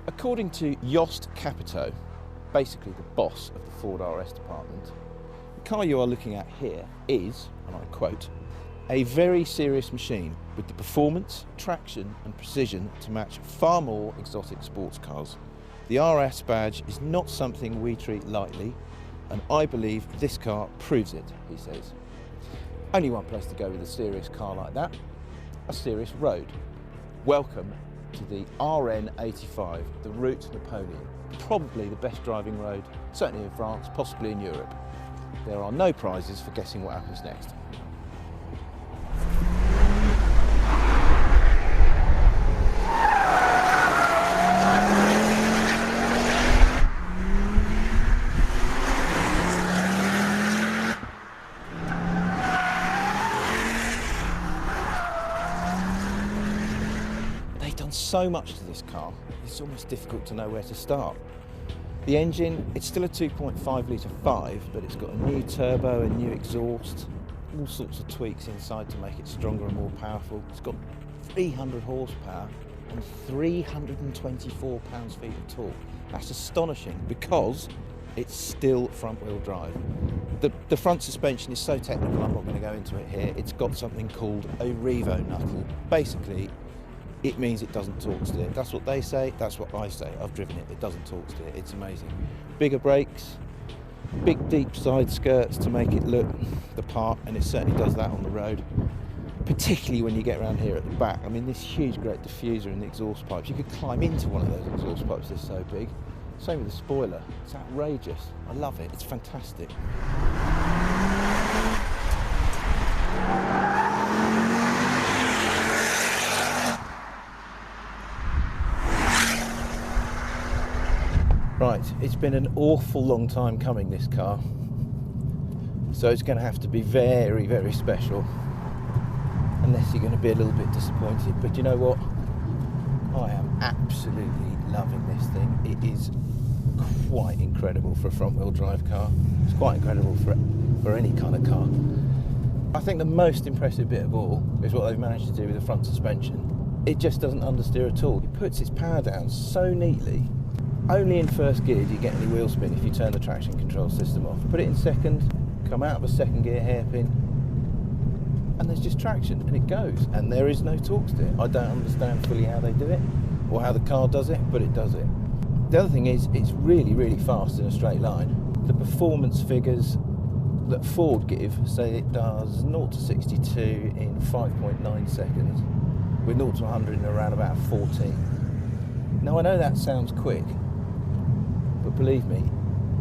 According to Jost Capito, basically the boss of the Ford RS department, the car you are looking at here is, and I quote, a very serious machine with the performance, traction and precision to match far more exotic sports cars. The RS badge is not something we treat lightly, and I believe this car proves it, he says. Only one place to go with a serious car like that, a serious road. Welcome to the RN85, the Route Napoleon. Probably the best driving road, certainly in France, possibly in Europe. There are no prizes for guessing what happens next. They've done so much to this car, it's almost difficult to know where to start. The engine, it's still a 2.5 litre 5, but it's got a new turbo, a new exhaust, all sorts of tweaks inside to make it stronger and more powerful. It's got 300 horsepower and 324 pounds-feet of torque. That's astonishing because it's still front-wheel drive. The front suspension is so technical, I'm not going to go into it here. It's got something called a Revo knuckle. Basically, it means it doesn't torque steer. That's what they say, that's what I say. I've driven it, it doesn't torque steer, it's amazing. Bigger brakes, big deep side skirts to make it look the part, and it certainly does that on the road. Particularly when you get around here at the back. I mean, this huge great diffuser in the exhaust pipes, you could climb into one of those exhaust pipes, they're so big. Same with the spoiler, it's outrageous. I love it, it's fantastic. Right, it's been an awful long time coming, this car. So it's going to have to be very, very special. Unless you're going to be a little bit disappointed. But you know what? I am absolutely loving this thing. It is quite incredible for a front-wheel drive car. It's quite incredible for any kind of car. I think the most impressive bit of all is what they've managed to do with the front suspension. It just doesn't understeer at all. It puts its power down so neatly. Only in first gear do you get any wheel spin if you turn the traction control system off. Put it in second, come out of a second gear hairpin, and there's just traction and it goes. And there is no torque steer. I don't understand fully how they do it or how the car does it, but it does it. The other thing is it's really, really fast in a straight line. The performance figures that Ford give say it does 0 to 62 in 5.9 seconds with 0 to 100 in around about 14. Now I know that sounds quick, but believe me,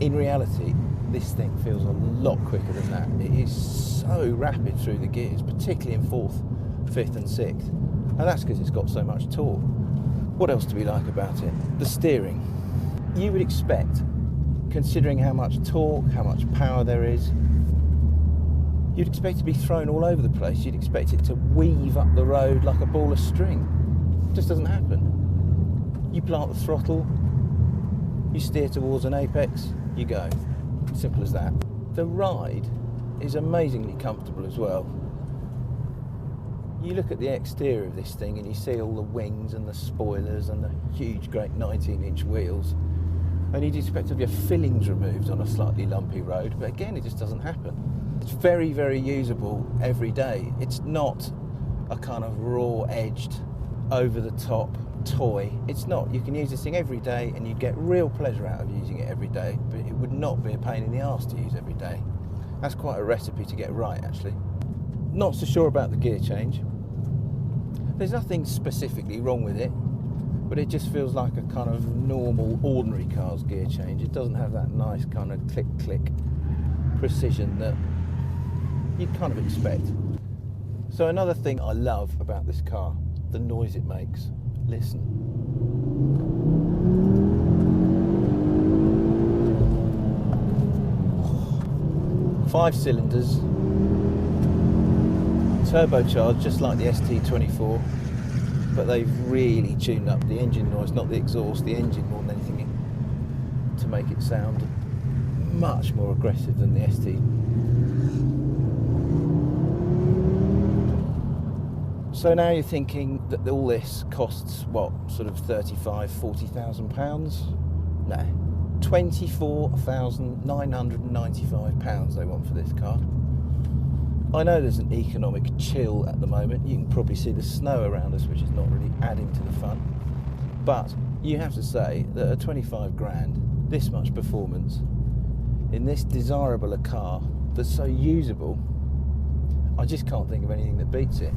in reality, this thing feels a lot quicker than that. It is so rapid through the gears, particularly in 4th, 5th and 6th. And that's because it's got so much torque. What else do we like about it? The steering. You would expect, considering how much torque, how much power there is, you'd expect it to be thrown all over the place. You'd expect it to weave up the road like a ball of string. It just doesn't happen. You plant the throttle, you steer towards an apex, you go. Simple as that. The ride is amazingly comfortable as well. You look at the exterior of this thing and you see all the wings and the spoilers and the huge great 19-inch wheels, and you'd expect to have your fillings removed on a slightly lumpy road, but again it just doesn't happen. It's very, very usable every day. It's not a kind of raw-edged, over-the-top toy. It's not. You can use this thing every day and you get real pleasure out of using it every day, but it would not be a pain in the arse to use every day. That's quite a recipe to get right, actually. Not so sure about the gear change. There's nothing specifically wrong with it, but it just feels like a kind of normal, ordinary car's gear change. It doesn't have that nice kind of click-click precision that you'd kind of expect. So another thing I love about this car, the noise it makes. Listen. 5 cylinders, turbocharged just like the ST24, but they've really tuned up the engine noise, not the exhaust, the engine more than anything, to make it sound much more aggressive than the ST. So now you're thinking that all this costs what, sort of £35,000-40,000? No, £24,995 they want for this car. I know there's an economic chill at the moment. You can probably see the snow around us, which is not really adding to the fun. But you have to say that at 25 grand, this much performance in this desirable a car that's so usable, I just can't think of anything that beats it.